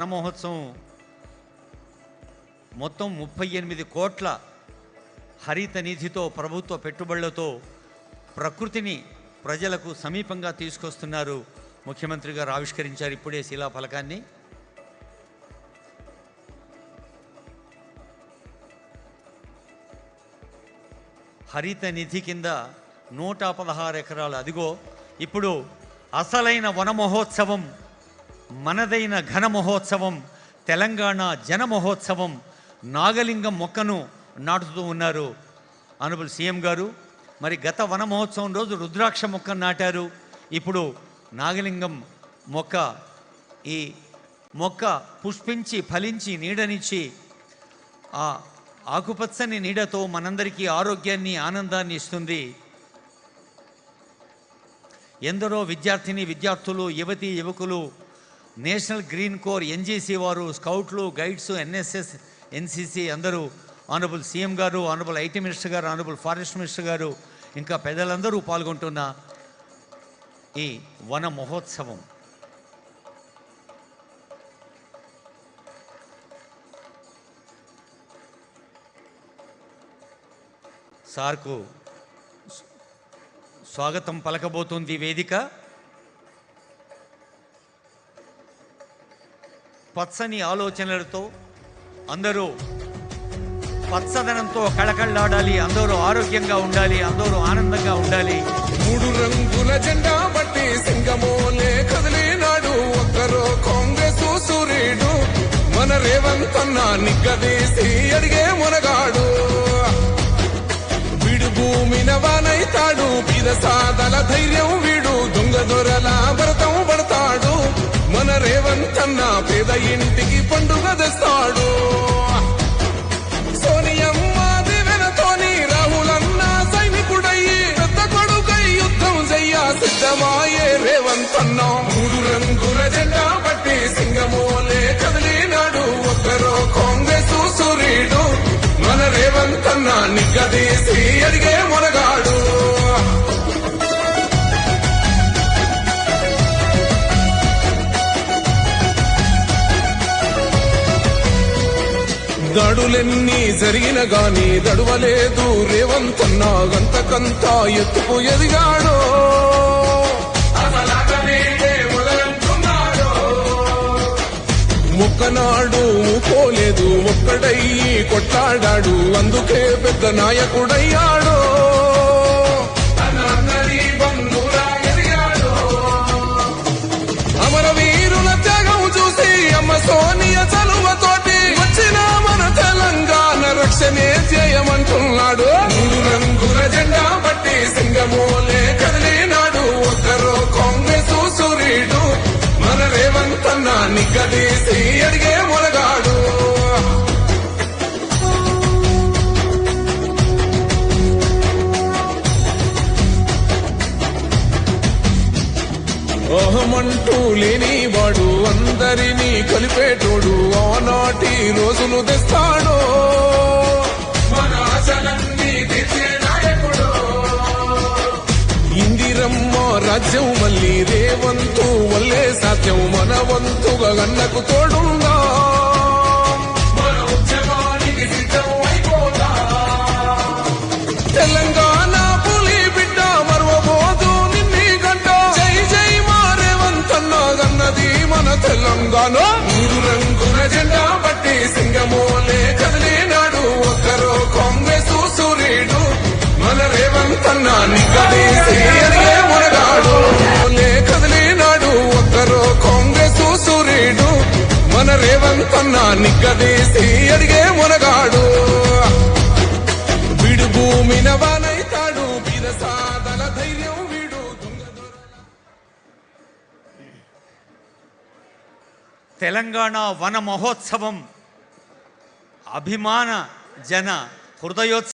వన మహోత్సవం మొత్తం 38 కోట్ల హరిత నిధితో ప్రభుత్వ పెట్టుబడులతో ప్రకృతిని ప్రజలకు సమీపంగా తీసుకొస్తున్నారు. ముఖ్యమంత్రి గారు ఆవిష్కరించారు ఇప్పుడే శిలాఫలకాన్ని. హరిత నిధి కింద 116 ఎకరాలు. అదిగో ఇప్పుడు అసలైన వన మహోత్సవం, మనదైన ఘన మహోత్సవం, తెలంగాణ జన మహోత్సవం. నాగలింగం మొక్కను నాటుతూ ఉన్నారు ఆనరబుల్ సీఎం గారు. మరి గత వన మహోత్సవం రోజు రుద్రాక్ష మొక్కను నాటారు. ఇప్పుడు నాగలింగం మొక్క, ఈ మొక్క పుష్పించి ఫలించి నీడనిచ్చి ఆ ఆకుపచ్చని నీడతో మనందరికీ ఆరోగ్యాన్ని, ఆనందాన్ని ఇస్తుంది. ఎందరో విద్యార్థులు, యువతీ యువకులు, నేషనల్ గ్రీన్ కోర్, ఎన్జీసీ వారు, స్కౌట్లు, గైడ్స్, ఎన్ఎస్ఎస్, ఎన్సీసీ అందరూ, ఆనరబుల్ సీఎం గారు, ఆనరబుల్ ఐటీ మినిస్టర్ గారు, ఆనరబుల్ ఫారెస్ట్ మినిస్టర్ గారు, ఇంకా పెద్దలందరూ పాల్గొంటున్న ఈ వన మహోత్సవం. సార్కు స్వాగతం పలకబోతుంది వేదిక. పచ్చని ఆలోచనలతో అందరూ పచ్చదనంతో కళకళలాడాలి, అందరూ ఆరోగ్యంగా ఉండాలి, అందరూ ఆనందంగా ఉండాలి. 3 రంగుల జెండా బట్టి సింగమోలే కదిలినాడు ఒక్కరో కాంగ్రెస్ సూర్యుడు. మన రేవంత్ అన్న నిగ్గదీసి అడిగే మునగాడు. వీడు భూమిన వానైతాడు, బీద సాదల ధైర్యం వీడు, దొంగ దొరల భరతం పడతాడు. మన రేవంత్ అన్న పేద ఇంటికి పండుగ తెస్తాడు. సోనియమ్మ దివెనతోని రాహులన్న సైనికుడయ్యి పెద్ద కొడుకై యుద్ధం చెయ్య సిద్ధమాయే రేవంత్ అన్న. 3 రంగుల జెండా పట్టి సింగమోలే కదిలినాడు ఒక్కరో కాంగ్రెస్ సూర్యుడు. మన రేవంత్ అన్న నిగ్గదీసి అడిగే మునగాడు. దాడులెన్ని జరిగిన గాని దడువలేదు రేవంత్ అన్న, గంతకంతా ఎత్తుకు ఎదిగాడు. మొక్కనాడు పోలేదు, ఒక్కడయ్యి కొట్లాడాడు, అందుకే పెద్ద నాయకుడయ్యాడు. అమరవీరుల త్యాగం చూసి అమ్మ సోనియ చలువతోటి వచ్చిన మన తెలంగాణ రక్షణే చేయమంటున్నాడు. 3 రంగుల జెండా బట్టి సింగమోలే కదిలినాడు ఒక్కరో కాంగ్రెస్ సూర్యుడు. మన రేవంత్ అన్న నిగ్గదీసి అడిగే మునగాడు. అహమంటూ లేనివాడు, అందరినీ కలిపేటోడు, ఆనాటి రోజులు తెస్తాడు. మన ఆశలన్నీ తీర్చే నాయకుడు. ఇందిరమ్మ రాజ్యం మళ్ళీ రేవంతు వల్లే సాధ్యం, మన వంతుగా గన్నకు తోడుందా. మన ఉద్యమానికి సిద్ధం అయిపోదా. తెలంగాణ పులి బిడ్డ మరవబోదు నిన్ని గంట. జై జై మా రేవంత్ అన్న గన్నది మన తెలంగాణ. 3 రంగుల జెండా బట్టి సింగమోలే కదిలినాడు ఒక్కరో కాంగ్రెస్ సూర్యుడు. మన రేవంత్ అన్న నిగ్గదీసి అడిగే మునగాడు. కదిలినాడు ఒక్కరో కాంగ్రెస్ సూర్యుడు. మన రేవంత్ అన్న నిగ్గదీసి అడిగే మునగాడు. వీడు భూమిన వానైతాడు, బీద సాదల ధైర్యం వీడు, దొంగ దొర. తెలంగాణ వన మహోత్సవం అభిమాన జన హృదయోత్సవం.